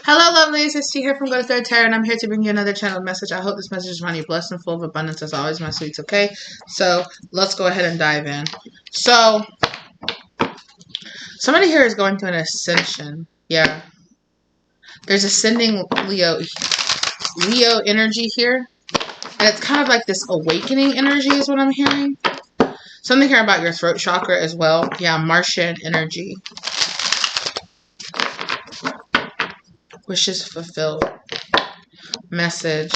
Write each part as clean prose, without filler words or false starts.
Hello, lovelies. It's T here from Go to Third Tarot, and I'm here to bring you another channeled message. I hope this message is finding you blessed and full of abundance as always, my sweets. Okay, so let's go ahead and dive in. So, somebody here is going through an ascension. Yeah, there's ascending Leo energy here, and it's kind of like this awakening energy, is what I'm hearing. Something here about your throat chakra as well. Yeah, Martian energy. Wishes fulfilled. Message.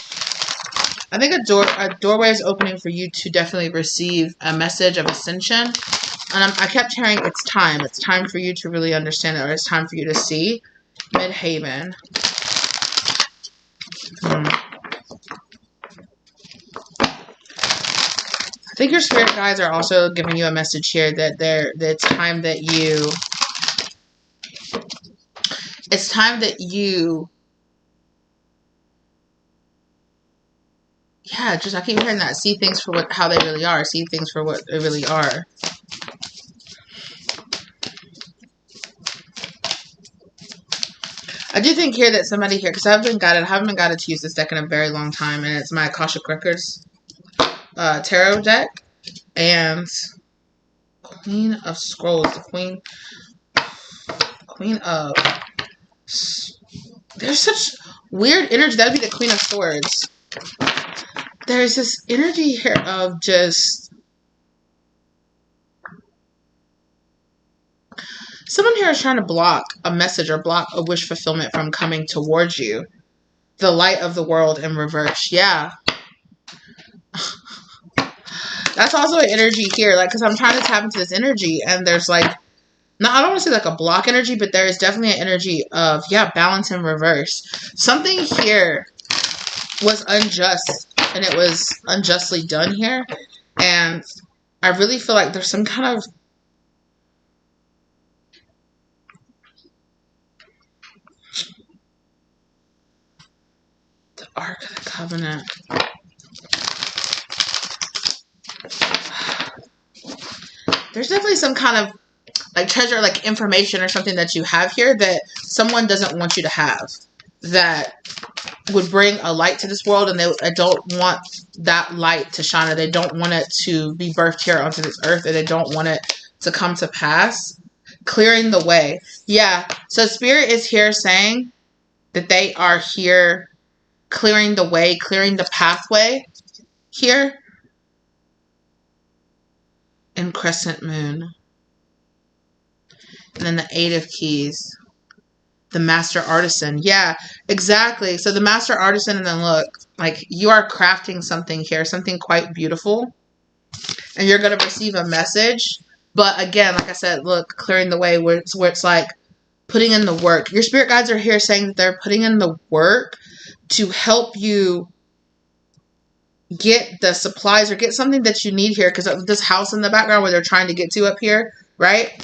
I think a doorway is opening for you to definitely receive a message of ascension. And I kept hearing it's time. It's time for you to really understand it, or it's time for you to see. Midhaven. I think your spirit guides are also giving you a message here that it's time that you... It's time that you... Yeah, just I keep hearing that. See things for how they really are. See things for what they really are. I do think here that somebody here, because I haven't been guided to use this deck in a very long time, and it's my Akashic Records tarot deck. And Queen of Scrolls, the Queen of... There's such weird energy. That would be the Queen of Swords. There's this energy here of just... Someone here is trying to block a message or block a wish fulfillment from coming towards you. The light of the world in reverse. Yeah. That's also an energy here. Like, because I'm trying to tap into this energy, and there's like... No, I don't want to say like a block energy, but there is definitely an energy of, yeah, balance in reverse. Something here was unjust, and it was unjustly done here. And I really feel like there's some kind of... The Ark of the Covenant. There's definitely some kind of like treasure, like information or something that you have here that someone doesn't want you to have, that would bring a light to this world, and they don't want that light to shine, or they don't want it to be birthed here onto this earth, or they don't want it to come to pass. Clearing the way. Yeah, so Spirit is here saying that they are here clearing the way, clearing the pathway here in Crescent Moon. And then the Eight of Keys. The Master Artisan. Yeah, exactly. So the Master Artisan, and then look, like you are crafting something here, something quite beautiful. And you're going to receive a message. But again, like I said, look, clearing the way where it's like putting in the work. Your spirit guides are here saying that they're putting in the work to help you get the supplies or get something that you need here. Because of this house in the background where they're trying to get to up here, right?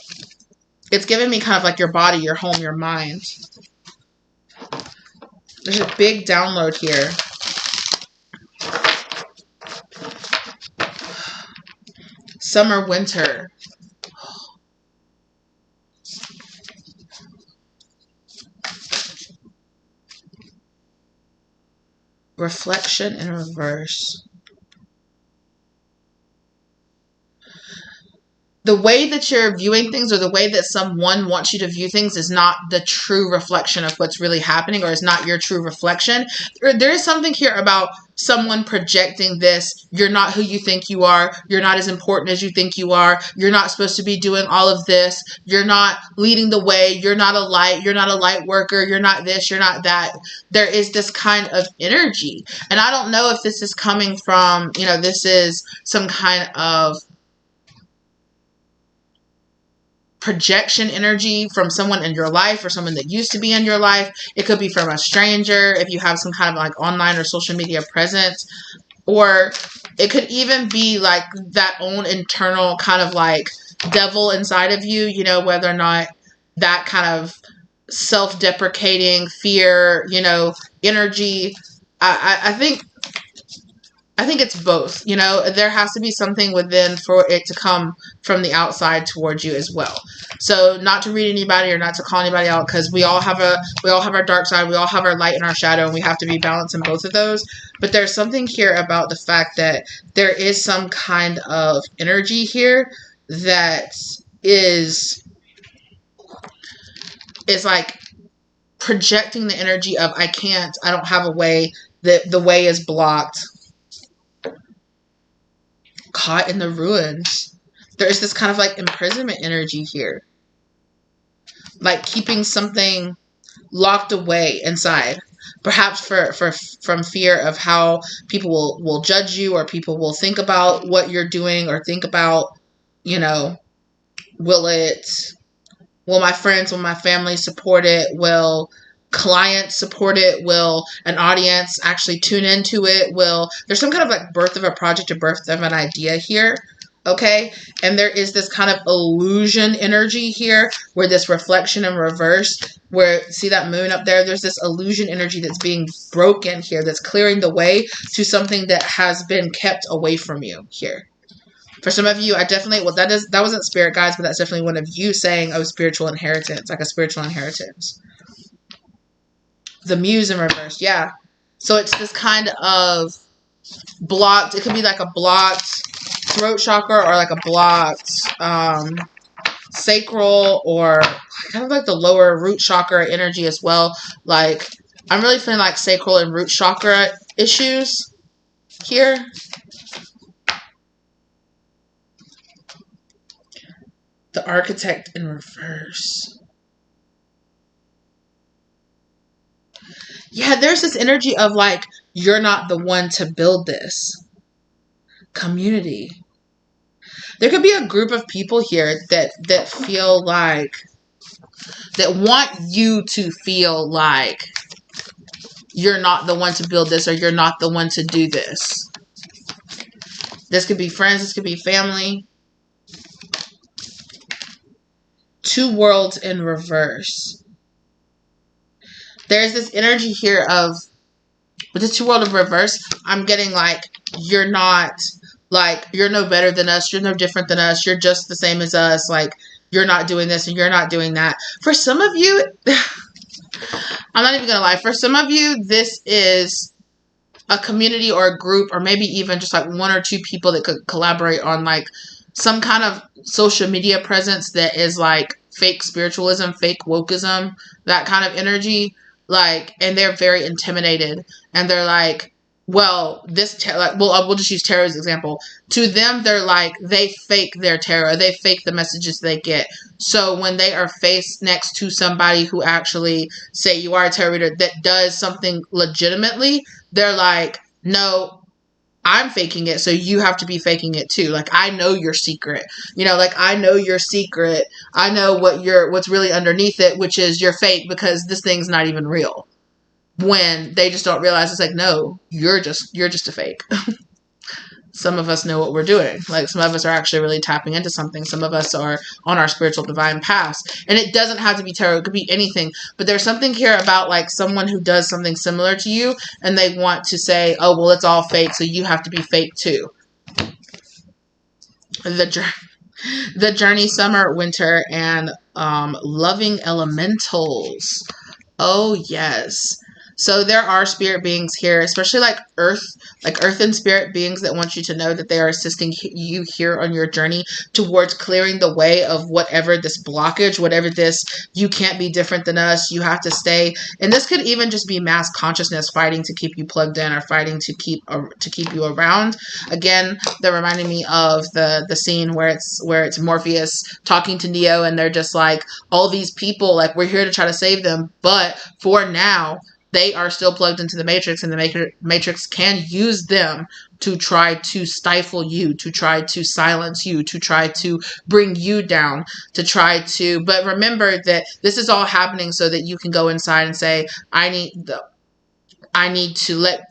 It's giving me kind of like your body, your home, your mind. There's a big download here. Summer, winter. Reflection in reverse. The way that you're viewing things, or the way that someone wants you to view things, is not the true reflection of what's really happening, or is not your true reflection. There is something here about someone projecting this. You're not who you think you are. You're not as important as you think you are. You're not supposed to be doing all of this. You're not leading the way. You're not a light. You're not a light worker. You're not this. You're not that. There is this kind of energy. And I don't know if this is coming from, you know, this is some kind of projection energy from someone in your life, or someone that used to be in your life. It could be from a stranger if you have some kind of like online or social media presence, or it could even be like that own internal kind of like devil inside of you, you know, whether or not that kind of self-deprecating fear, you know, energy. I think I think it's both. You know, there has to be something within for it to come from the outside towards you as well. So not to read anybody or not to call anybody out, because we all have our dark side, we all have our light and our shadow, and we have to be balanced in both of those. But there's something here about the fact that there is some kind of energy here that is like projecting the energy of I don't have a way, that the way is blocked. Caught in the ruins. There's this kind of like imprisonment energy here. Like keeping something locked away inside. Perhaps from fear of how people will judge you, or people will think about what you're doing, or think about, you know, will my friends, will my family support it? Will clients support it? Will an audience actually tune into it? There's some kind of like birth of a project or birth of an idea here. Okay. And there is this kind of illusion energy here, where this reflection in reverse, where see that moon up there, there's this illusion energy that's being broken here, that's clearing the way to something that has been kept away from you here. For some of you, that wasn't spirit guides, but that's definitely one of you saying, oh, spiritual inheritance, like a spiritual inheritance. The muse in reverse, yeah. So it's this kind of blocked, it could be like a blocked throat chakra, or like a blocked sacral, or kind of like the lower root chakra energy as well. Like, I'm really feeling like sacral and root chakra issues here. The architect in reverse. Yeah, there's this energy of like, you're not the one to build this. Community. There could be a group of people here that feel like, that want you to feel like you're not the one to build this, or you're not the one to do this. This could be friends, this could be family. Two worlds in reverse. There's this energy here of, with this two world of reverse, I'm getting like, you're not, like, you're no better than us, you're no different than us, you're just the same as us, like, you're not doing this and you're not doing that. For some of you, I'm not even gonna lie, for some of you, this is a community or a group, or maybe even just like one or two people that could collaborate on like some kind of social media presence that is like fake spiritualism, fake wokeism, that kind of energy. Like, and they're very intimidated, and they're like, well, we'll just use tarot as an example. To them, they're like, they fake their tarot, they fake the messages they get. So when they are faced next to somebody who actually, say you are a tarot reader, that does something legitimately, they're like, no, I'm faking it, so you have to be faking it too. Like, I know your secret. You know, like, I know your secret. I know what's really underneath it, which is you're fake, because this thing's not even real. When they just don't realize, it's like, no, you're just a fake. Some of us know what we're doing. Like, some of us are actually really tapping into something. Some of us are on our spiritual divine path. And it doesn't have to be tarot. It could be anything. But there's something here about, like, someone who does something similar to you, and they want to say, oh, well, it's all fake, so you have to be fake too. The journey, summer, winter, and loving elementals. Oh, yes. So there are spirit beings here, especially like earth and spirit beings, that want you to know that they are assisting you here on your journey towards clearing the way of whatever this blockage, whatever this, you can't be different than us, you have to stay. And this could even just be mass consciousness fighting to keep you plugged in, or fighting to keep you around. Again, they're reminding me of the scene where it's Morpheus talking to Neo, and they're just like, all these people, like, we're here to try to save them, but for now, they are still plugged into the Matrix, and the Matrix can use them to try to stifle you, to try to silence you, to try to bring you down, but remember that this is all happening so that you can go inside and say, I need to let,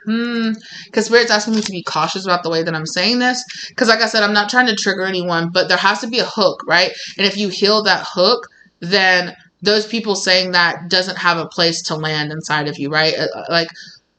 because Spirit's asking me to be cautious about the way that I'm saying this, because like I said, I'm not trying to trigger anyone, but there has to be a hook, right? And if you heal that hook, then those people saying that doesn't have a place to land inside of you, right? Like,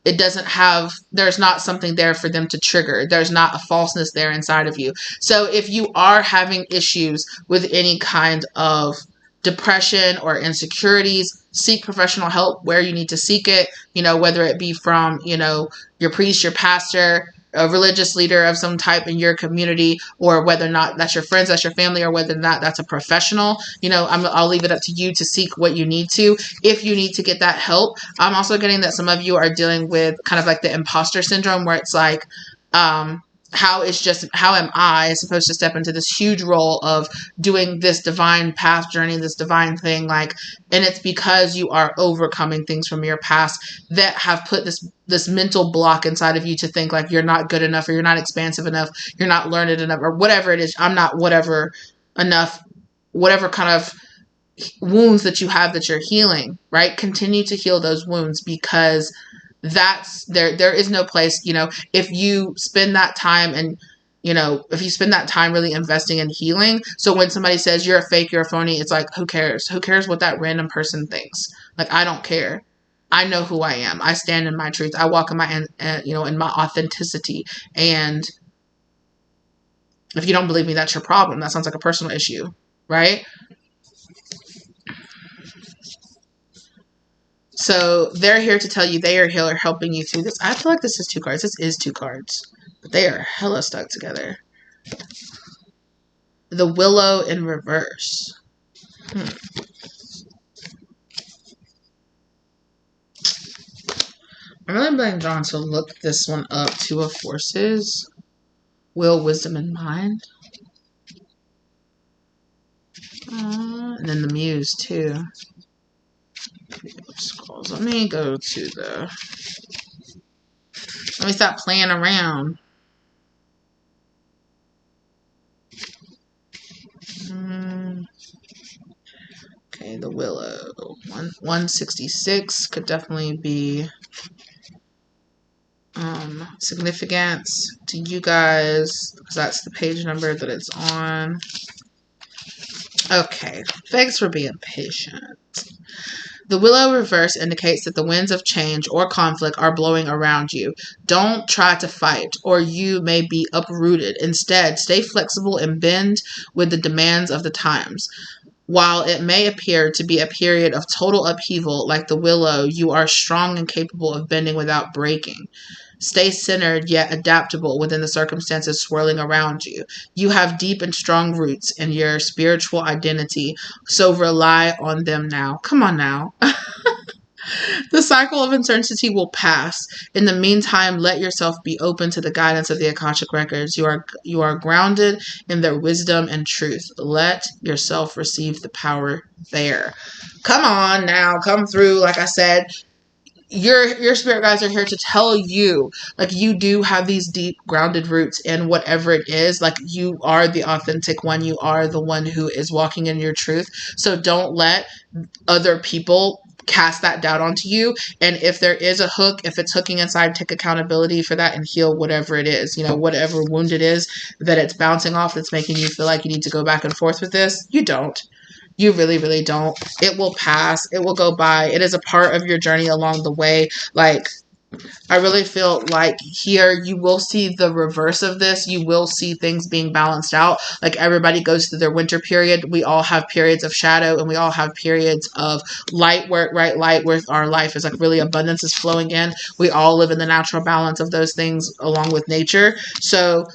it doesn't have, there's not something there for them to trigger. There's not a falseness there inside of you. So if you are having issues with any kind of depression or insecurities, seek professional help where you need to seek it, whether it be from, your priest, your pastor, a religious leader of some type in your community, or whether or not that's your friends, that's your family, or whether or not that's a professional. I'll leave it up to you to seek what you need to, if you need to get that help. I'm also getting that some of you are dealing with kind of like the imposter syndrome, where it's like, how am I supposed to step into this huge role of doing this divine path journey, this divine thing, and it's because you are overcoming things from your past that have put this mental block inside of you to think like you're not good enough, or you're not expansive enough, you're not learned enough, or whatever it is. I'm not whatever enough, whatever kind of wounds that you have that you're healing, right? Continue to heal those wounds, because that's there is no place, if you spend that time and if you spend that time really investing in healing. So when somebody says you're a fake, you're a phony, it's like, who cares what that random person thinks? Like, I don't care. I know who I am. I stand in my truth. I walk in my in my authenticity. And if you don't believe me, that's your problem. That sounds like a personal issue, right? So they're here to tell you they are here helping you through this. I feel like this is 2 cards. This is 2 cards. But they are hella stuck together. The Willow in reverse. I'm really being drawn to look this one up. 2 of Forces. Will, Wisdom, and Mind. And then the Muse, too. Let me go to the... Let me stop playing around. Okay, the Willow. 166 could definitely be significance to you guys, because that's the page number that it's on. Okay, thanks for being patient. The Willow reverse indicates that the winds of change or conflict are blowing around you. Don't try to fight, or you may be uprooted. Instead, stay flexible and bend with the demands of the times. While it may appear to be a period of total upheaval, like the Willow, you are strong and capable of bending without breaking. Stay centered yet adaptable within the circumstances swirling around you. You have deep and strong roots in your spiritual identity, so rely on them now. Come on now. The cycle of uncertainty will pass. In the meantime, let yourself be open to the guidance of the Akashic Records. You are grounded in their wisdom and truth. Let yourself receive the power there. Come on now, come through. Like I said, your spirit guides are here to tell you, like, you do have these deep grounded roots in whatever it is. Like, you are the authentic one. You are the one who is walking in your truth. So don't let other people cast that doubt onto you. And if there is a hook, if it's hooking inside, take accountability for that and heal whatever it is, whatever wound it is that it's bouncing off that's making you feel like you need to go back and forth with this. You don't. You really, really don't. It will pass. It will go by. It is a part of your journey along the way. Like, I really feel like here you will see the reverse of this. You will see things being balanced out. Like, everybody goes through their winter period. We all have periods of shadow, and we all have periods of light, where light where our life is like really abundance is flowing in. We all live in the natural balance of those things along with nature. So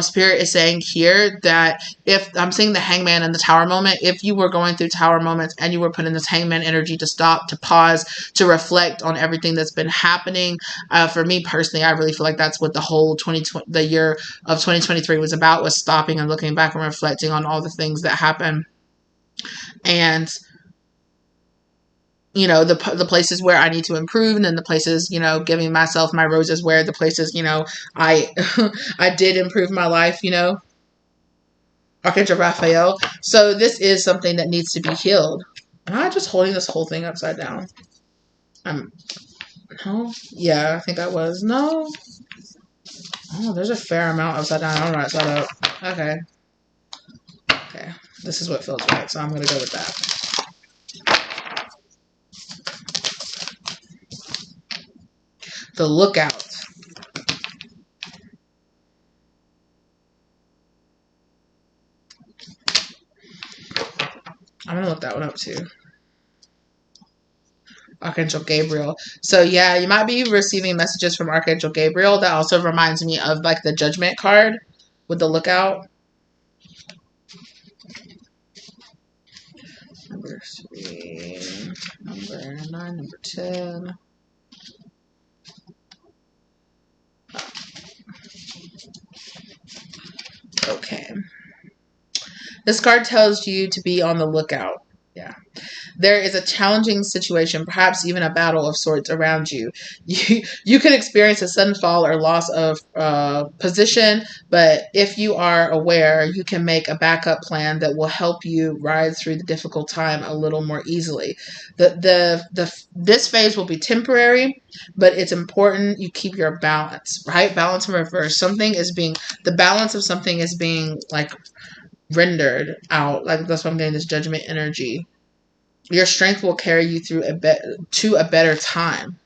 Spirit is saying here that if I'm seeing the Hangman and the Tower moment, if you were going through Tower moments and you were putting this Hangman energy to stop, to pause, to reflect on everything that's been happening, for me personally, I really feel like that's what the whole the year of 2023 was about, was stopping and looking back and reflecting on all the things that happened. And the places where I need to improve, and then the places, giving myself my roses where the places, I I did improve my life, Archangel Raphael. So this is something that needs to be healed. Am I just holding this whole thing upside down? No? Yeah, I think I was. No? Oh, there's a fair amount upside down. I don't know right side up. Okay. Okay. This is what feels right, so I'm going to go with that. The Lookout. I'm going to look that one up too. Archangel Gabriel. So yeah, you might be receiving messages from Archangel Gabriel. That also reminds me of like the Judgment card with the Lookout. Number 3, number 9, number 10. Okay. This card tells you to be on the lookout. Yeah. There is a challenging situation, perhaps even a battle of sorts around you. You could experience a sudden fall or loss of position, but if you are aware, you can make a backup plan that will help you ride through the difficult time a little more easily. This phase will be temporary, but it's important you keep your balance, right? Balance in reverse. The balance of something is being like rendered out. Like that's why I'm getting this Judgment energy. Your strength will carry you through to a better time.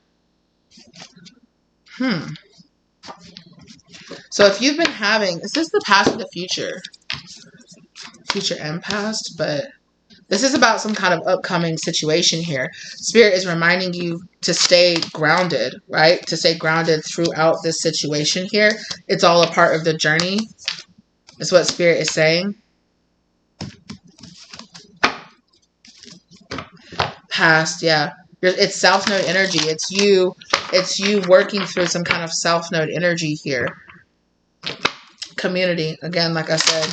So if you've been having, is this the past or the future? Future and past, but this is about some kind of upcoming situation here. Spirit is reminding you to stay grounded, right? To stay grounded throughout this situation here. It's all a part of the journey. That's what Spirit is saying. Past, yeah. It's South Node energy. It's you working through some kind of South Node energy here. Community, again, like I said.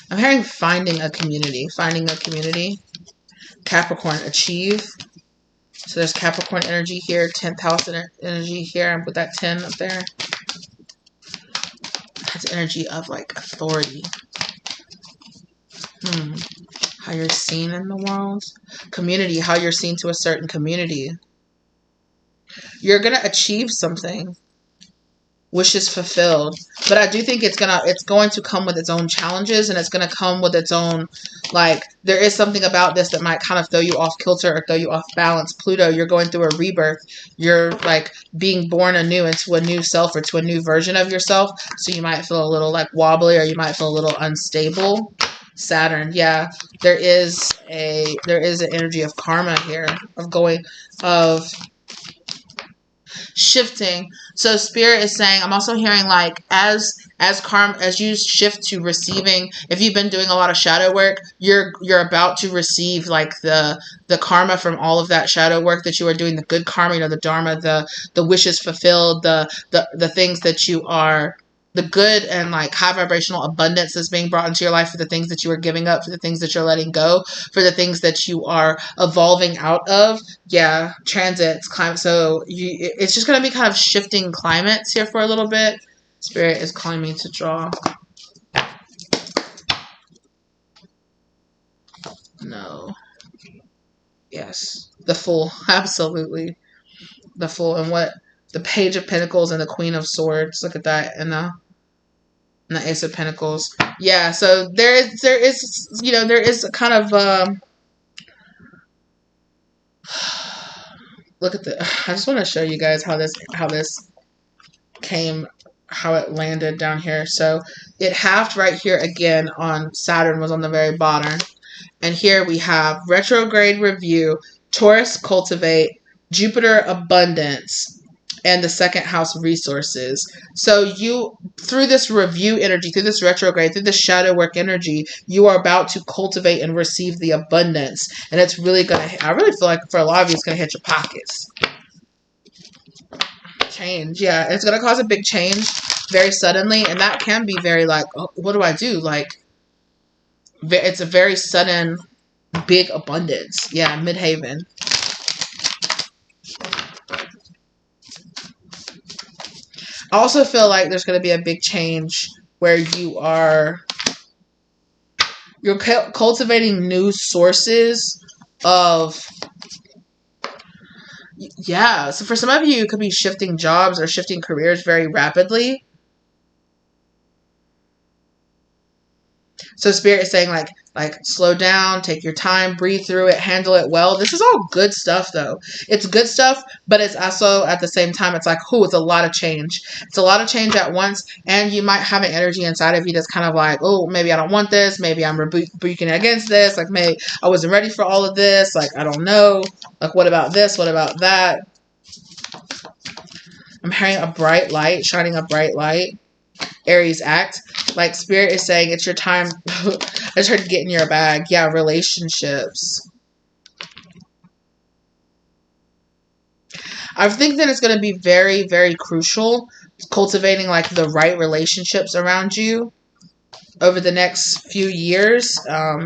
I'm hearing finding a community. Finding a community. Capricorn, achieve. So there's Capricorn energy here. 10th house energy here. And put that 10 up there. That's energy of like authority. How you're seen in the world. Community, how you're seen to a certain community. You're going to achieve something. Wishes fulfilled. But I do think it's going to come with its own challenges, and it's going to come with its own, like, there is something about this that might kind of throw you off kilter or throw you off balance. Pluto, you're going through a rebirth. You're like being born anew into a new self or to a new version of yourself. So you might feel a little like wobbly, or you might feel a little unstable. Saturn, yeah, there is an energy of karma here, of shifting. So Spirit is saying, I'm also hearing like as you shift to receiving, if you've been doing a lot of shadow work, you're about to receive like the karma from all of that shadow work that you are doing, the good karma, the dharma, the wishes fulfilled, the things that you are, the good and like high vibrational abundance that's being brought into your life for the things that you are giving up, for the things that you're letting go, for the things that you are evolving out of. Yeah, transits, climate. So it's just going to be kind of shifting climates here for a little bit. Spirit is calling me to draw. No. Yes. The Fool. Absolutely. The Fool. And what? The Page of Pentacles and the Queen of Swords. Look at that. And the Ace of Pentacles. Yeah, so there is a kind of look at the, I just want to show you guys how this came, how it landed down here. So it halved right here again on Saturn, was on the very bottom. And here we have retrograde review, Taurus cultivate, Jupiter abundance, and the second house resources. So you, through this review energy, through this retrograde, through this shadow work energy, you are about to cultivate and receive the abundance. And it's really going to, I really feel like for a lot of you, it's going to hit your pockets. Change. Yeah. It's going to cause a big change very suddenly. And that can be very like, oh, what do I do? Like, it's a very sudden, big abundance. Yeah. Midhaven. I also feel like there's going to be a big change where you're cultivating new sources of, yeah. So for some of you, it could be shifting jobs or shifting careers very rapidly. So Spirit is saying like Like, slow down, take your time, breathe through it, handle it well. This is all good stuff, though. It's good stuff, but it's also, at the same time, it's like, it's a lot of change. It's a lot of change at once, and you might have an energy inside of you that's kind of like, oh, maybe I don't want this. Maybe I'm rebuking against this. Like, maybe I wasn't ready for all of this. Like, I don't know. Like, what about this? What about that? I'm hearing a bright light, shining a bright light. Aries, act. Like, Spirit is saying it's your time. I just heard get in your bag. Yeah, relationships. I think that it's going to be very, very crucial cultivating, like, the right relationships around you over the next few years,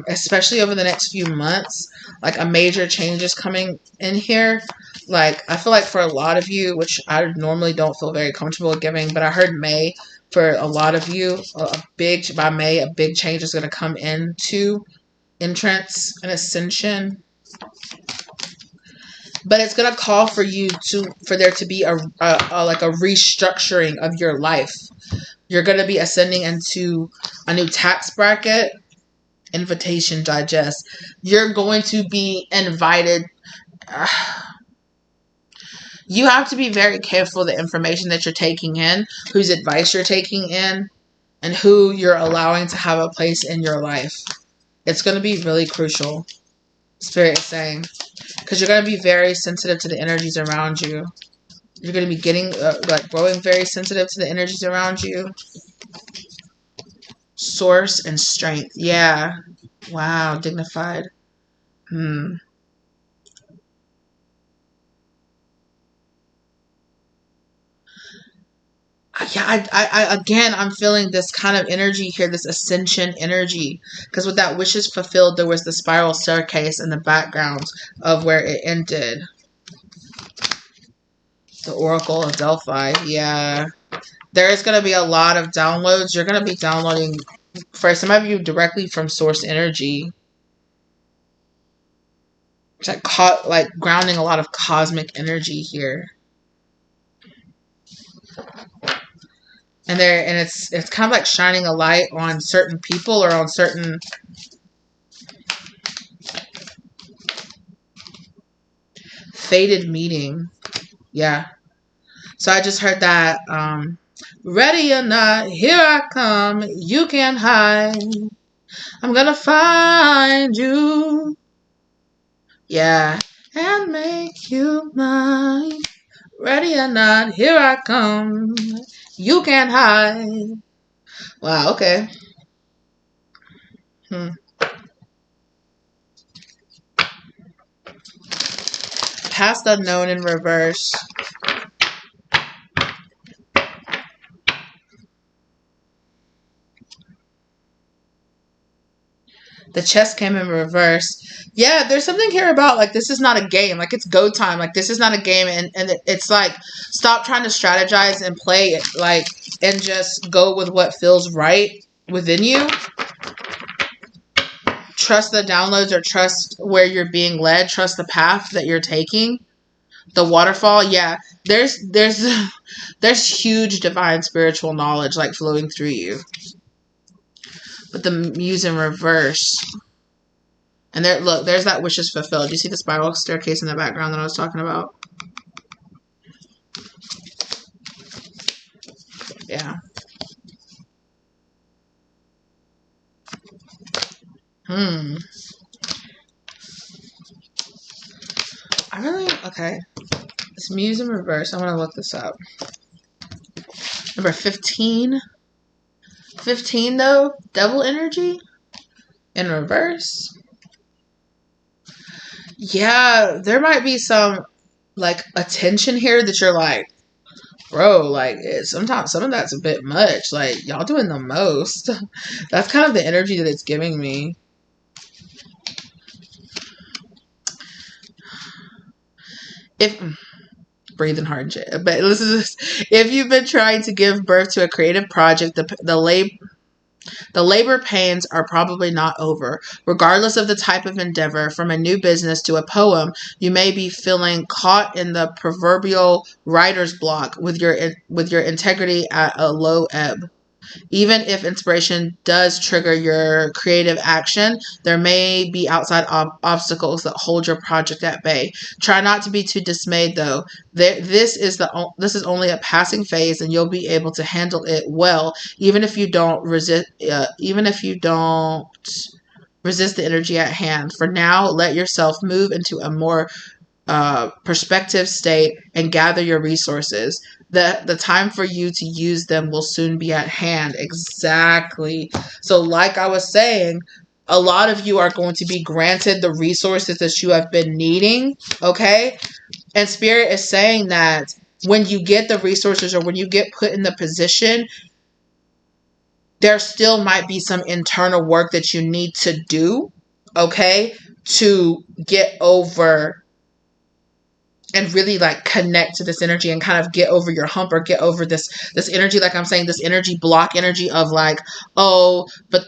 especially over the next few months. Like, a major change is coming in here. Like, I feel like for a lot of you, which I normally don't feel very comfortable giving, but I heard May, for a lot of you, by May, a big change is going to come into entrance and ascension. But it's going to call for you for there to be like a restructuring of your life. You're going to be ascending into a new tax bracket. Invitation, digest. You're going to be invited. You have to be very careful the information that you're taking in, whose advice you're taking in, and who you're allowing to have a place in your life. It's going to be really crucial, Spirit is saying, because you're going to be very sensitive to the energies around you. You're going to be getting, growing very sensitive to the energies around you. Source and strength. Yeah. Wow. Dignified. Yeah, again, I'm feeling this kind of energy here, this ascension energy. Because with that wishes fulfilled, there was the spiral staircase in the background of where it ended. The Oracle of Delphi, yeah. There is going to be a lot of downloads. You're going to be downloading, for some of you, directly from source energy. It's like grounding a lot of cosmic energy here. And it's kind of like shining a light on certain people or on certain fated meeting. Yeah. So I just heard that, ready or not, here I come, you can't hide. I'm gonna find you. Yeah. And make you mine. Ready or not, here I come. You can't hide. Wow, okay. Past unknown in reverse. The chess came in reverse. Yeah, there's something here about, like, this is not a game. Like, it's go time. Like, this is not a game. And it's like, stop trying to strategize and play it. Like, and just go with what feels right within you. Trust the downloads, or trust where you're being led. Trust the path that you're taking. The waterfall, yeah. There's huge divine spiritual knowledge, like, flowing through you. But the muse in reverse. And there, look, there's that wishes fulfilled. You see the spiral staircase in the background that I was talking about? Yeah. Okay. This muse in reverse. I want to look this up. Number 15. 15, though. Devil energy in reverse. Yeah, there might be some, like, attention here that you're like, bro, like, sometimes some of that's a bit much. Like, y'all doing the most. That's kind of the energy that it's giving me. Breathing hard shit. But listen to this. If you've been trying to give birth to a creative project, the labor pains are probably not over. Regardless of the type of endeavor, from a new business to a poem, you may be feeling caught in the proverbial writer's block with your integrity at a low ebb. Even if inspiration does trigger your creative action, there may be outside obstacles that hold your project at bay. Try not to be too dismayed, though. This is only a passing phase, and you'll be able to handle it well, even if you don't resist. Even if you don't resist the energy at hand. For now, let yourself move into a more perspective state and gather your resources. The time for you to use them will soon be at hand. Exactly. So like I was saying, a lot of you are going to be granted the resources that you have been needing. Okay. And Spirit is saying that when you get the resources, or when you get put in the position, there still might be some internal work that you need to do. Okay. To get over and really like connect to this energy and kind of get over your hump, or get over this energy. Like I'm saying, this energy block energy of like, oh, but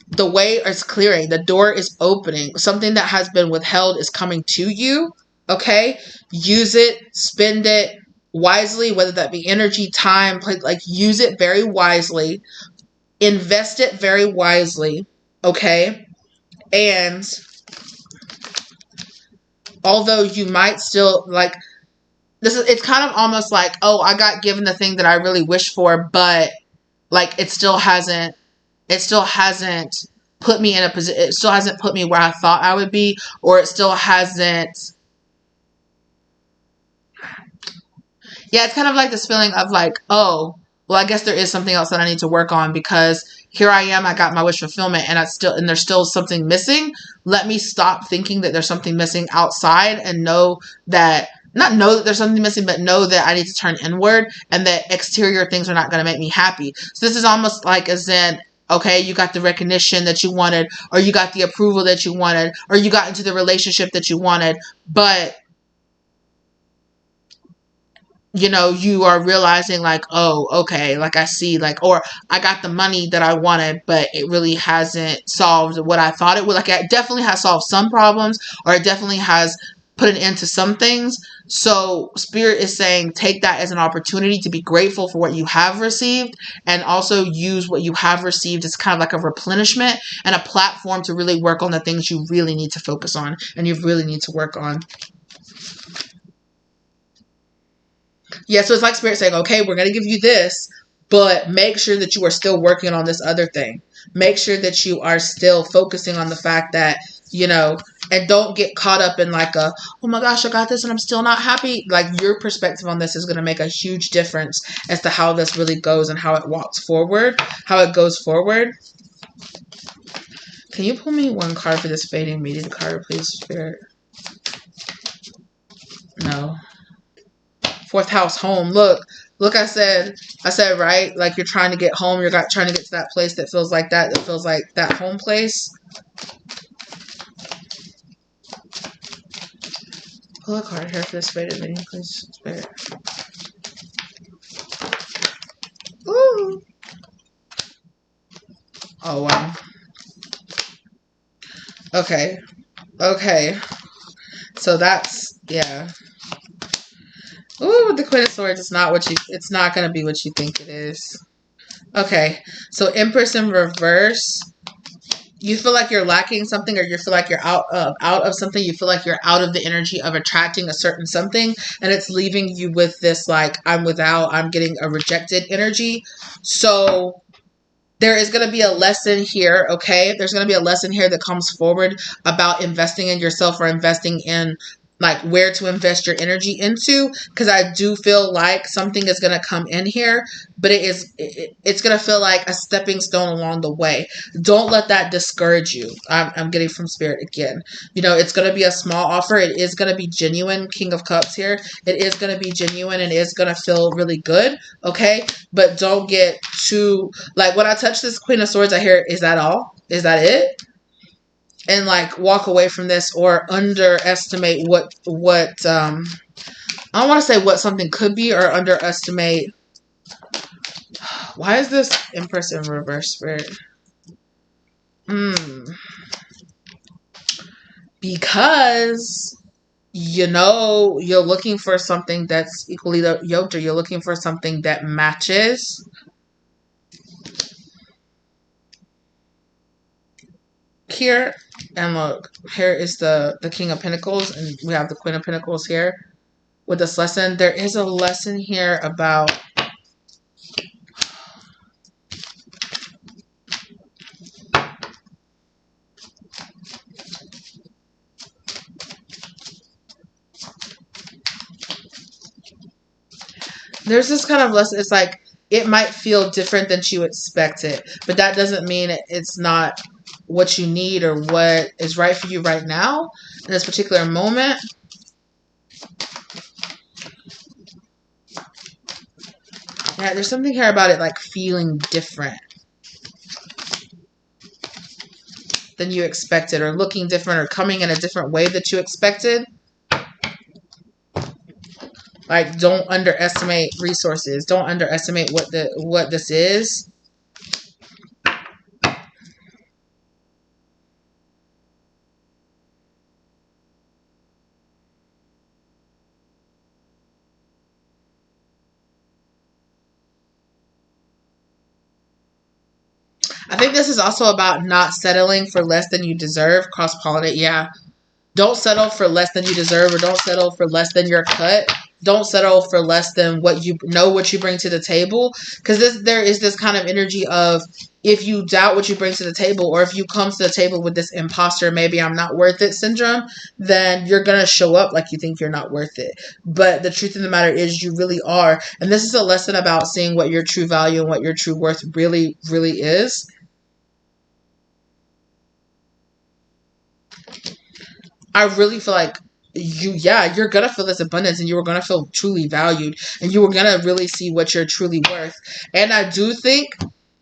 the way is clearing, the door is opening, something that has been withheld is coming to you. Okay. Use it, spend it wisely, whether that be energy, time, like use it very wisely, invest it very wisely. Okay. And although you might still like, it's kind of almost like, oh, I got given the thing that I really wish for, but like it still hasn't put me in a position, it still hasn't put me where I thought I would be, or it still hasn't. Yeah, it's kind of like this feeling of like, oh, well, I guess there is something else that I need to work on, because here I am, I got my wish fulfillment, and there's still something missing. Let me stop thinking that there's something missing outside, and not know that there's something missing, but know that I need to turn inward, and that exterior things are not going to make me happy. So this is almost like as in, okay, you got the recognition that you wanted, or you got the approval that you wanted, or you got into the relationship that you wanted, but you know, you are realizing like, oh, okay, like I see, like, or I got the money that I wanted, but it really hasn't solved what I thought it would. Like, it definitely has solved some problems, or it definitely has put an end to some things. So Spirit is saying, take that as an opportunity to be grateful for what you have received, and also use what you have received as kind of like a replenishment and a platform to really work on the things you really need to focus on and you really need to work on. Yeah, so it's like Spirit saying, okay, we're going to give you this, but make sure that you are still working on this other thing. Make sure that you are still focusing on the fact that, you know, and don't get caught up in like oh my gosh, I got this and I'm still not happy. Like, your perspective on this is going to make a huge difference as to how this really goes and how it walks forward, how it goes forward. Can you pull me one card for this fading meeting card, please, Spirit? No. Fourth house, home. Look, I said right, like you're trying to get home, you're trying to get to that place that feels like that feels like that home place. Pull a card here for this faded meeting, please, Spirit. Ooh. Oh wow. Okay. So that's, yeah. Ooh, with the Queen of Swords, it's not going to be what you think it is. Okay, so Empress in reverse. You feel like you're lacking something, or you feel like you're out of something. You feel like you're out of the energy of attracting a certain something, and it's leaving you with this like, I'm getting a rejected energy. So there is going to be a lesson here, okay? There's going to be a lesson here that comes forward about investing in yourself, or investing in like where to invest your energy into, because I do feel like something is going to come in here, but it's going to feel like a stepping stone along the way. Don't let that discourage you. I'm getting from Spirit again. You know, it's going to be a small offer. It is going to be genuine. King of Cups here. It is going to be genuine, and it is going to feel really good, okay? But don't get too, like, when I touch this Queen of Swords, I hear, is that all? Is that it? And like walk away from this, or underestimate what I don't want to say what something could be, or underestimate. Why is this Empress in reverse, Spirit? Because, you know, you're looking for something that's equally yoked, or you're looking for something that matches. here. And look, here is the King of Pentacles, and we have the Queen of Pentacles here with this lesson. There is a lesson here about there's this kind of lesson. It's like it might feel different than you expected, but that doesn't mean it's not what you need or what is right for you right now in this particular moment. Yeah, there's something here about it like feeling different than you expected, or looking different, or coming in a different way that you expected. Like, don't underestimate resources. Don't underestimate what this is. I think this is also about not settling for less than you deserve. Cross-pollinate, yeah. Don't settle for less than you deserve, or don't settle for less than your cut. Don't settle for less than what you know what you bring to the table. Because there is this kind of energy of, if you doubt what you bring to the table, or if you come to the table with this imposter, maybe I'm not worth it syndrome, then you're going to show up like you think you're not worth it. But the truth of the matter is you really are. And this is a lesson about seeing what your true value and what your true worth really, really is. I really feel like you're going to feel this abundance, and you are going to feel truly valued, and you are going to really see what you're truly worth. And I do think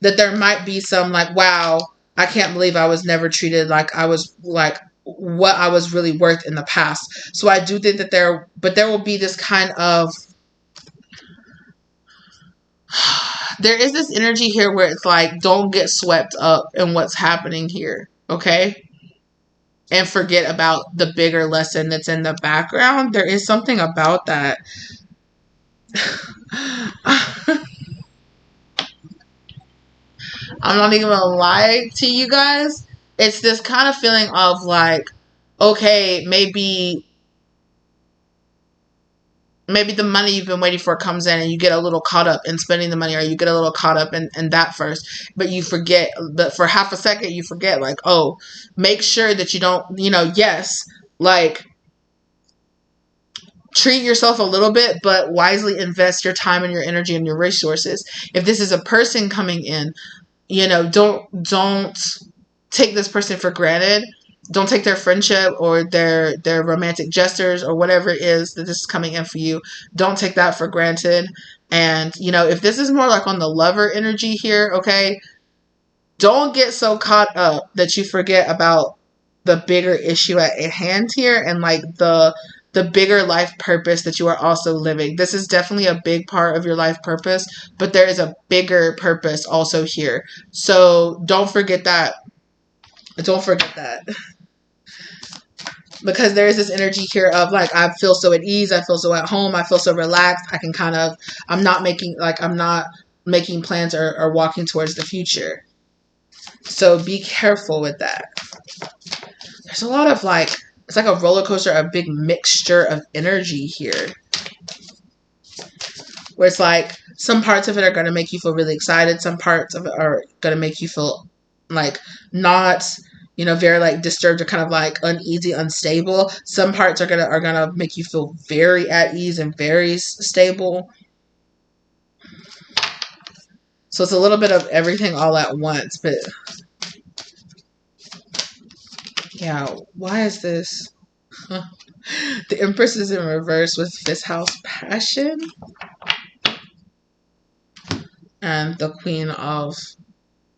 that there might be some like, wow, I can't believe I was never treated like I was, like what I was really worth in the past. So I do think that there will be this kind of, there is this energy here where it's like, don't get swept up in what's happening here. Okay. And forget about the bigger lesson that's in the background. There is something about that. I'm not even gonna lie to you guys. It's this kind of feeling of like, okay, maybe the money you've been waiting for comes in, and you get a little caught up in spending the money, or you get a little caught up in that first, but you forget that for half a second, you forget like, oh, make sure that you don't, yes, like treat yourself a little bit, but wisely invest your time and your energy and your resources. If this is a person coming in, don't take this person for granted. Don't take their friendship or their romantic gestures or whatever it is that this is coming in for you. Don't take that for granted. And, if this is more like on the lover energy here, okay, don't get so caught up that you forget about the bigger issue at hand here, and like the bigger life purpose that you are also living. This is definitely a big part of your life purpose, but there is a bigger purpose also here. So don't forget that. Don't forget that. Because there is this energy here of like, I feel so at ease, I feel so at home, I feel so relaxed, I'm not making plans or walking towards the future. So be careful with that. There's a lot of like, it's like a roller coaster, a big mixture of energy here. Where it's like, some parts of it are going to make you feel really excited. Some parts of it are going to make you feel like not, very like disturbed or kind of like uneasy, unstable. Some parts are gonna make you feel very at ease and very stable. So it's a little bit of everything all at once. But yeah, why is this? The Empress is in reverse with 5th house passion, and the Queen of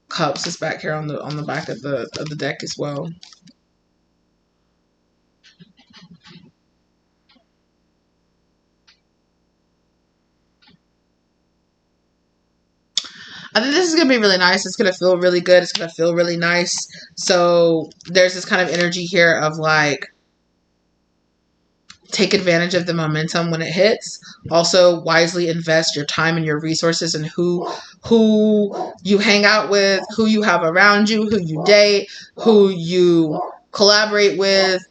Cups is back here on the back of the deck as well. I think this is going to be really nice. It's going to feel really good. It's going to feel really nice. So there's this kind of energy here of like, take advantage of the momentum when it hits. Also, wisely invest your time and your resources in who you hang out with, who you have around you, who you date, who you collaborate with,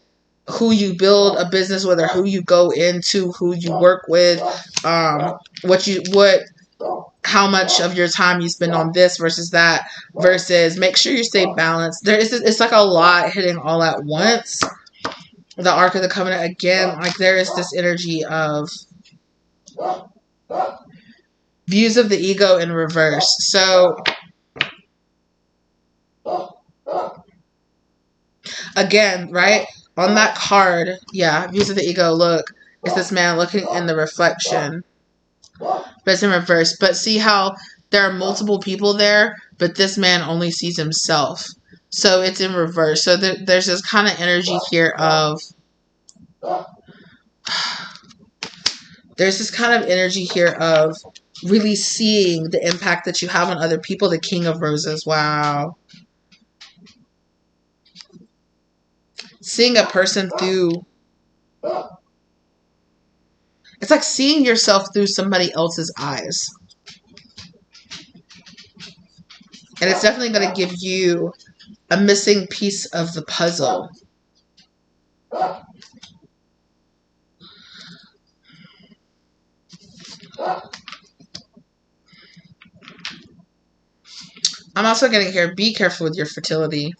who you build a business with, or who you go into, who you work with, how much of your time you spend on this versus that, versus make sure you stay balanced. It's like a lot hitting all at once. The Ark of the Covenant again, like there is this energy of views of the ego in reverse. So again, right on that card, yeah, views of the ego. Look, it's this man looking in the reflection, but it's in reverse. But see how there are multiple people there, but this man only sees himself. So it's in reverse. So there's this kind of energy here of really seeing the impact that you have on other people. The King of Roses. Wow. Seeing a person through, it's like seeing yourself through somebody else's eyes. And it's definitely going to give you a missing piece of the puzzle. I'm also getting here, be careful with your fertility.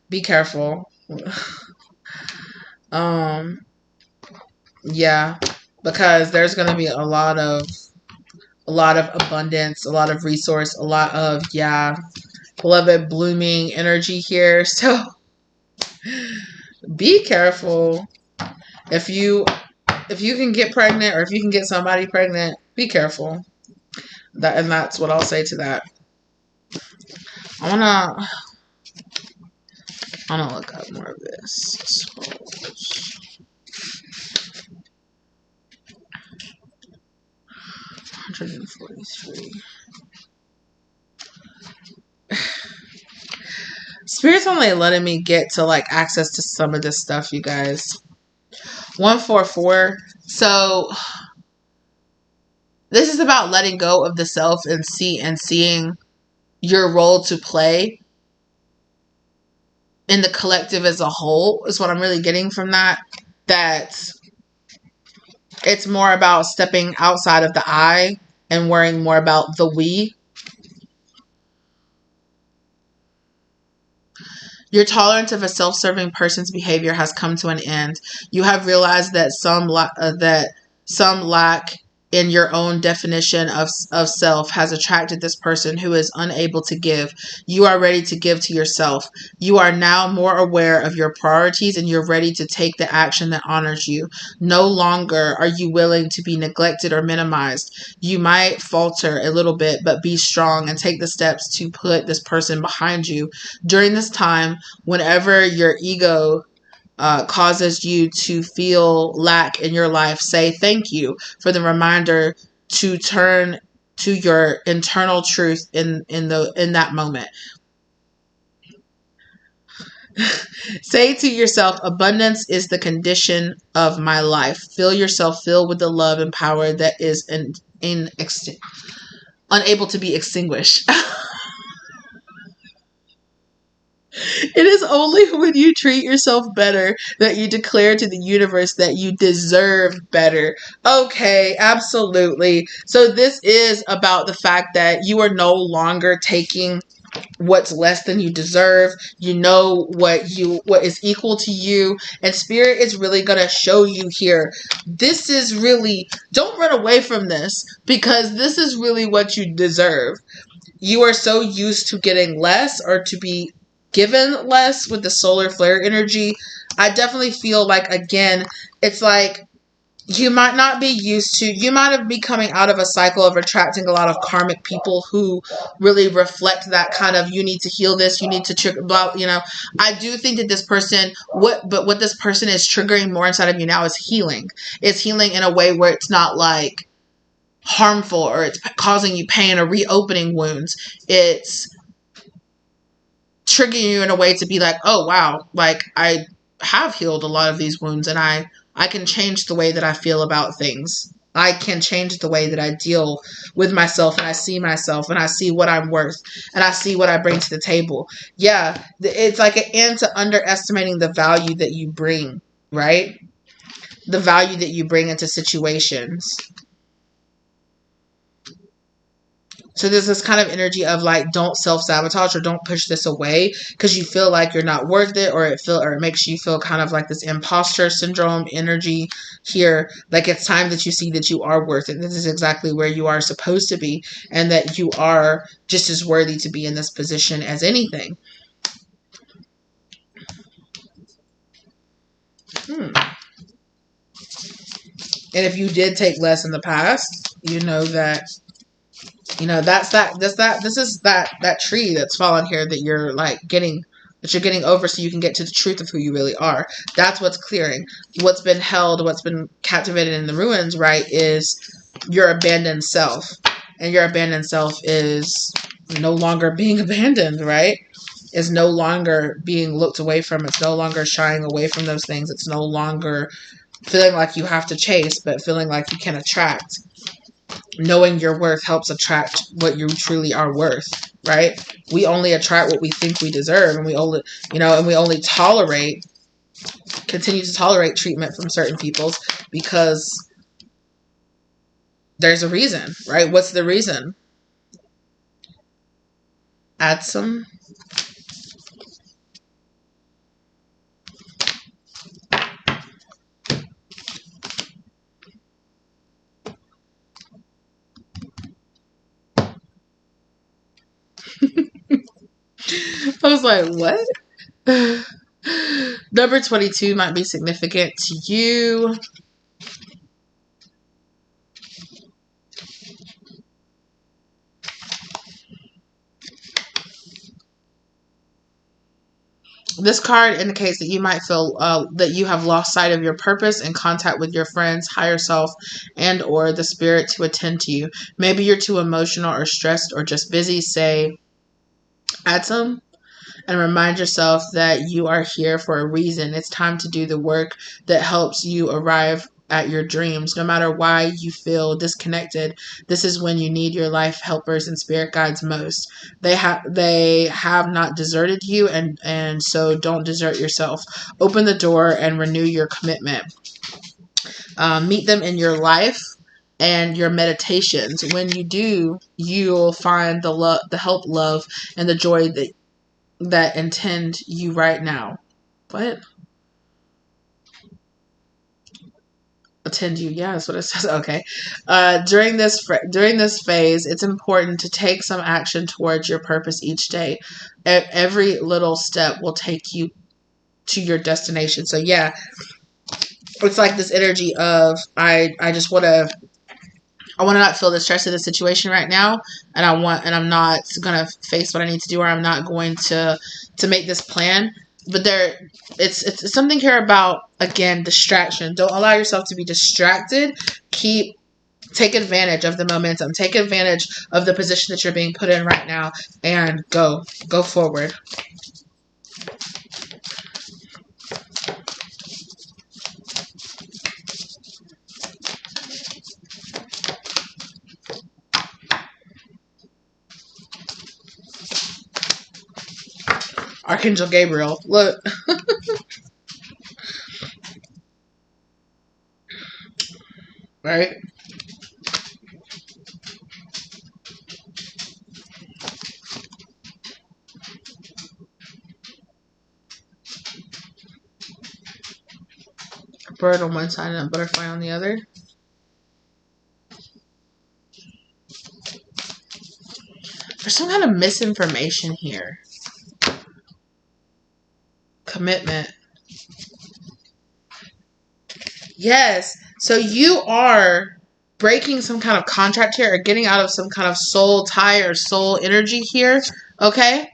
Be careful. Yeah, because there's going to be a lot of abundance, a lot of resource, a lot of, beloved blooming energy here. So be careful. If you can get pregnant, or if you can get somebody pregnant, be careful. That's what I'll say to that. I wanna look up more of this. 143. Spirit's only letting me get to like access to some of this stuff, you guys. 144. So this is about letting go of the self and seeing your role to play in the collective as a whole is what I'm really getting from that. That it's more about stepping outside of the I and worrying more about the we. Your tolerance of a self-serving person's behavior has come to an end. You have realized that some lack in your own definition of self has attracted this person who is unable to give. You are ready to give to yourself. You are now more aware of your priorities, and you're ready to take the action that honors you. No longer are you willing to be neglected or minimized. You might falter a little bit, but be strong and take the steps to put this person behind you. During this time, whenever your ego causes you to feel lack in your life, say thank you for the reminder to turn to your internal truth in that moment. Say to yourself, abundance is the condition of my life. Feel yourself filled with the love and power that is unable to be extinguished. It is only when you treat yourself better that you declare to the universe that you deserve better. Okay, absolutely. So this is about the fact that you are no longer taking what's less than you deserve. You know what is equal to you, and Spirit is really going to show you here. This is really, don't run away from this, because this is really what you deserve. You are so used to getting less, or to be given less with the solar flare energy. I definitely feel like, again, it's like you might not be used to, you might be coming out of a cycle of attracting a lot of karmic people who really reflect that kind of, you need to heal this, you need to trigger, blah, I do think that this person, what this person is triggering more inside of you now is healing. It's healing in a way where it's not like harmful, or it's causing you pain or reopening wounds. It's triggering you in a way to be like, oh wow, like I have healed a lot of these wounds, and I I can change the way that I feel about things. I can change the way that I deal with myself, and I see myself, and I see what I'm worth, and I see what I bring to the table. Yeah, it's like an end to underestimating the value that you bring, right? The value that you bring into situations. So there's this kind of energy of like, don't self-sabotage or don't push this away because you feel like you're not worth it, or it makes you feel kind of like this imposter syndrome energy here. Like, it's time that you see that you are worth it. This is exactly where you are supposed to be, and that you are just as worthy to be in this position as anything. And if you did take less in the past, you know that, this is that tree that's fallen here that you're like getting over, so you can get to the truth of who you really are. That's what's clearing. What's been held, what's been captivated in the ruins, right, is your abandoned self. And your abandoned self is no longer being abandoned, right? Is no longer being looked away from. It's no longer shying away from those things. It's no longer feeling like you have to chase, but feeling like you can attract. Knowing your worth helps attract what you truly are worth, right? We only attract what we think we deserve, and we only, continue to tolerate treatment from certain peoples because there's a reason, right? What's the reason? Add some. I was like, what? Number 22 might be significant to you. This card indicates that you might feel that you have lost sight of your purpose and contact with your friends, higher self, and or the spirit to attend to you. Maybe you're too emotional or stressed or just busy. Say, add some. And remind yourself that you are here for a reason. It's time to do the work that helps you arrive at your dreams. No matter why you feel disconnected, this is when you need your life helpers and spirit guides most. They have not deserted you, and so don't desert yourself. Open the door and renew your commitment. Meet them in your life and your meditations. When you do, you'll find the help, love, and the joy that intend you right now. What? Attend you. Yeah, that's what it says. Okay. During this phase, it's important to take some action towards your purpose each day. Every little step will take you to your destination. So yeah, it's like this energy of I want to not feel the stress of the situation right now, and I'm not gonna face what I need to do, or I'm not going to make this plan. But it's something here about, again, distraction. Don't allow yourself to be distracted. Take advantage of the momentum. Take advantage of the position that you're being put in right now, and go forward. Archangel Gabriel, look. Right? A bird on one side and a butterfly on the other. There's some kind of misinformation here. Commitment. Yes. So you are breaking some kind of contract here, or getting out of some kind of soul tie or soul energy here. Okay?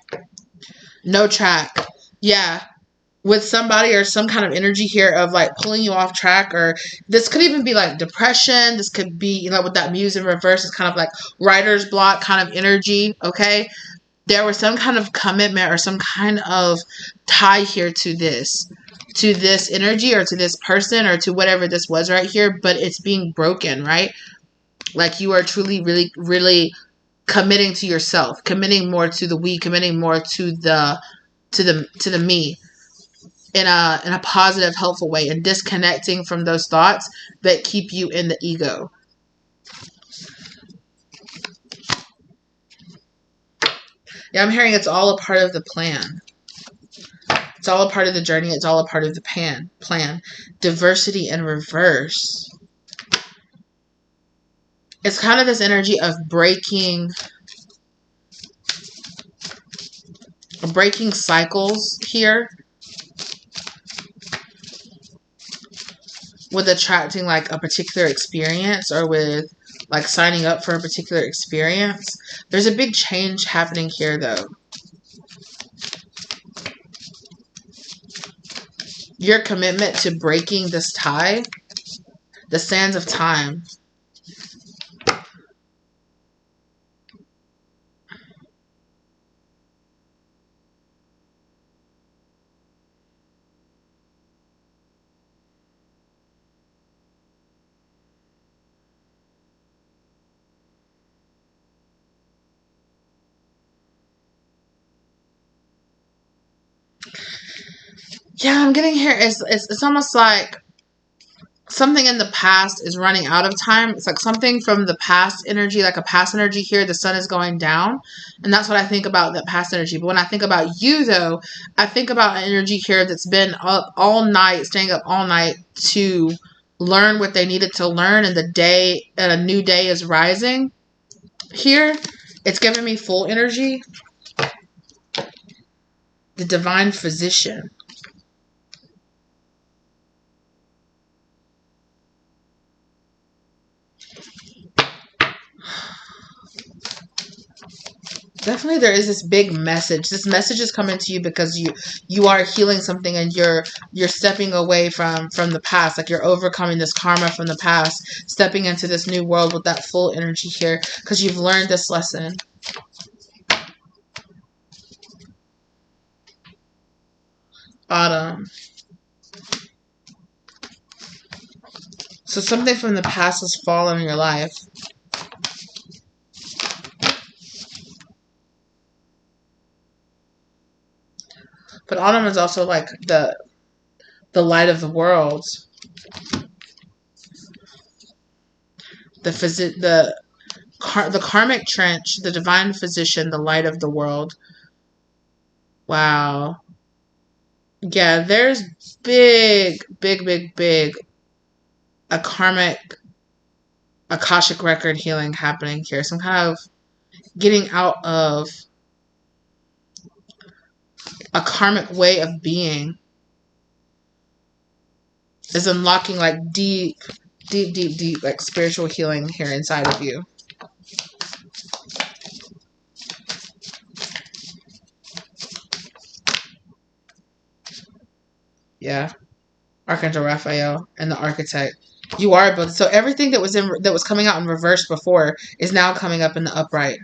No track. Yeah. With somebody, or some kind of energy here of like pulling you off track, or this could even be like depression. This could be, with that muse in reverse, it's kind of like writer's block kind of energy. Okay? There was some kind of commitment or some kind of tie here to this. to this energy or to this person or to whatever this was right here, but it's being broken, right? Like you are truly, really, really committing to yourself, committing more to the we, committing more to the me in a positive, helpful way, and disconnecting from those thoughts that keep you in the ego. Yeah, I'm hearing it's all a part of the plan. It's all a part of the journey. It's all a part of the plan. Diversity in reverse. It's kind of this energy of breaking cycles here with attracting like a particular experience, or with like signing up for a particular experience. There's a big change happening here though. Your commitment to breaking this tie, the sands of time. Yeah, I'm getting here. It's almost like something in the past is running out of time. It's like something from the past energy, like a past energy here. The sun is going down. And that's what I think about, that past energy. But when I think about you, though, I think about an energy here that's been up all night, staying up all night to learn what they needed to learn. And a new day is rising here. It's giving me full energy. The divine physician. Definitely there is this big message. This message is coming to you because you are healing something, and you're stepping away from the past. Like you're overcoming this karma from the past, stepping into this new world with that full energy here because you've learned this lesson. Autumn. So something from the past has fallen in your life. But autumn is also like the light of the world. The karmic trench, the divine physician, the light of the world. Wow. Yeah, there's big a karmic Akashic record healing happening here. Some kind of getting out of a karmic way of being is unlocking like deep like spiritual healing here inside of you. Yeah. Archangel Raphael and the architect. You are both. So everything that was coming out in reverse before is now coming up in the upright.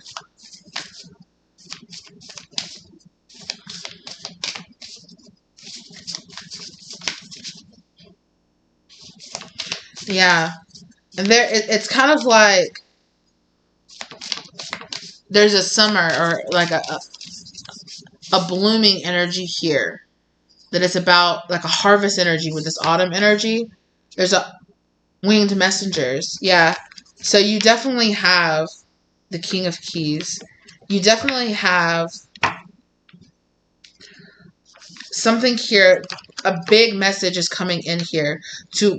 Yeah. And it's kind of like there's a summer or like a blooming energy here that is about like a harvest energy with this autumn energy. There's a winged messengers. Yeah. So you definitely have the King of Keys. You definitely have something here. A big message is coming in here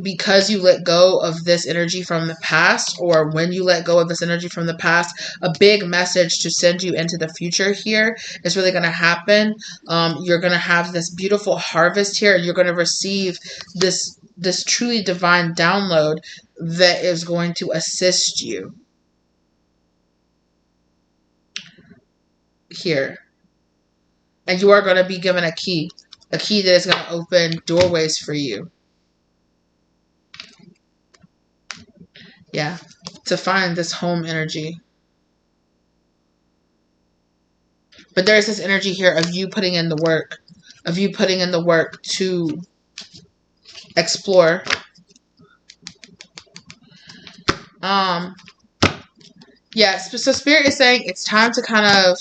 because you let go of this energy from the past, or when you let go of this energy from the past, a big message to send you into the future here is really going to happen. You're going to have this beautiful harvest here. You're going to receive this truly divine download that is going to assist you here. And you are going to be given a key that is going to open doorways for you. Yeah, to find this home energy. But there's this energy here of you putting in the work, to explore. Yeah, so Spirit is saying it's time to kind of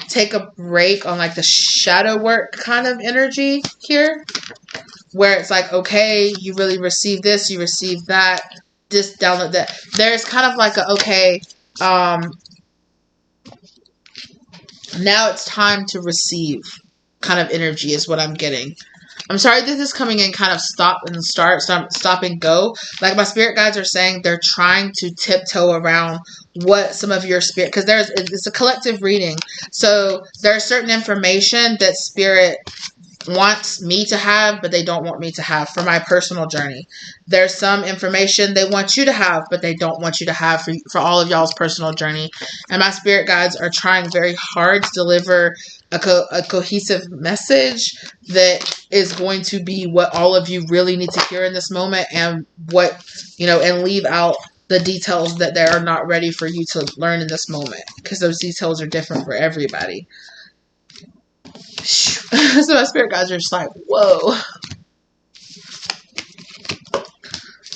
take a break on like the shadow work kind of energy here, where it's like, okay, you really received this, you received that, this, download that. There's kind of like a, okay, now it's time to receive kind of energy is what I'm getting. I'm sorry this is coming in kind of stop and go. Like my spirit guides are saying they're trying to tiptoe around what some of your spirit, because it's a collective reading. So there's certain information that spirit wants me to have, but they don't want me to have for my personal journey. There's some information they want you to have, but they don't want you to have for all of y'all's personal journey. And my spirit guides are trying very hard to deliver a cohesive message that is going to be what all of you really need to hear in this moment, and what, and leave out the details that they are not ready for you to learn in this moment, because those details are different for everybody. So my spirit guides are just like, whoa.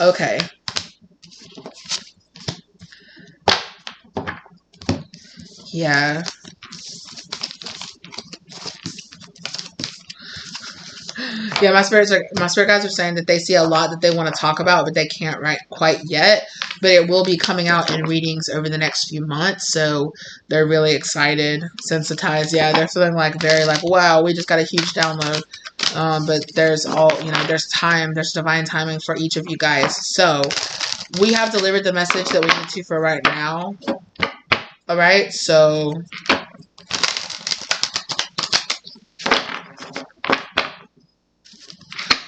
Okay. Yeah. Yeah, my spirit guides are saying that they see a lot that they want to talk about, but they can't write quite yet. But it will be coming out in readings over the next few months, so they're really excited, sensitized. Yeah, they're feeling like very like, wow, we just got a huge download. But there's there's time, there's divine timing for each of you guys. So we have delivered the message that we need to for right now. All right, so.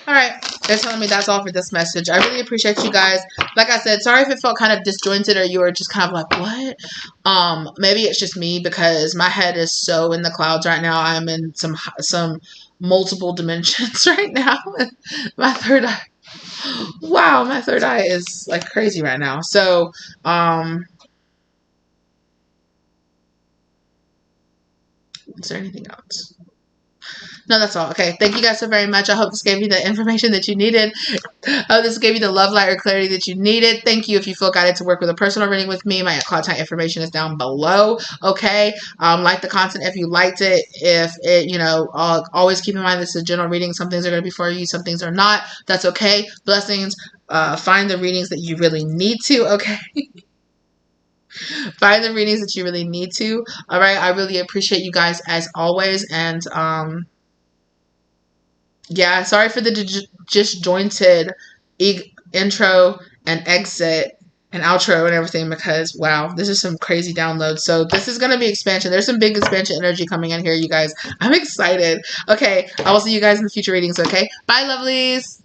Alright, they're telling me that's all for this message. I really appreciate you guys. Like I said, sorry if it felt kind of disjointed or you were just kind of like, what? Maybe it's just me because my head is so in the clouds right now. I'm in some multiple dimensions right now. My third eye. Wow, my third eye is like crazy right now. So, is there anything else? No, that's all. Okay, thank you guys so very much. I hope this gave you the information that you needed. I hope this gave you the love, light, or clarity that you needed. Thank you. If you feel guided to work with a personal reading with me, my contact information is down below. Okay, like the content if you liked it. If it, always keep in mind this is a general reading. Some things are going to be for you, some things are not. That's okay. Blessings. Find the readings that you really need to. Okay. Find the readings that you really need to. All right. I really appreciate you guys as always, and yeah, sorry for the disjointed intro and exit and outro and everything, because, wow, this is some crazy downloads. So this is going to be expansion. There's some big expansion energy coming in here, you guys. I'm excited. Okay, I will see you guys in the future readings, okay? Bye, lovelies.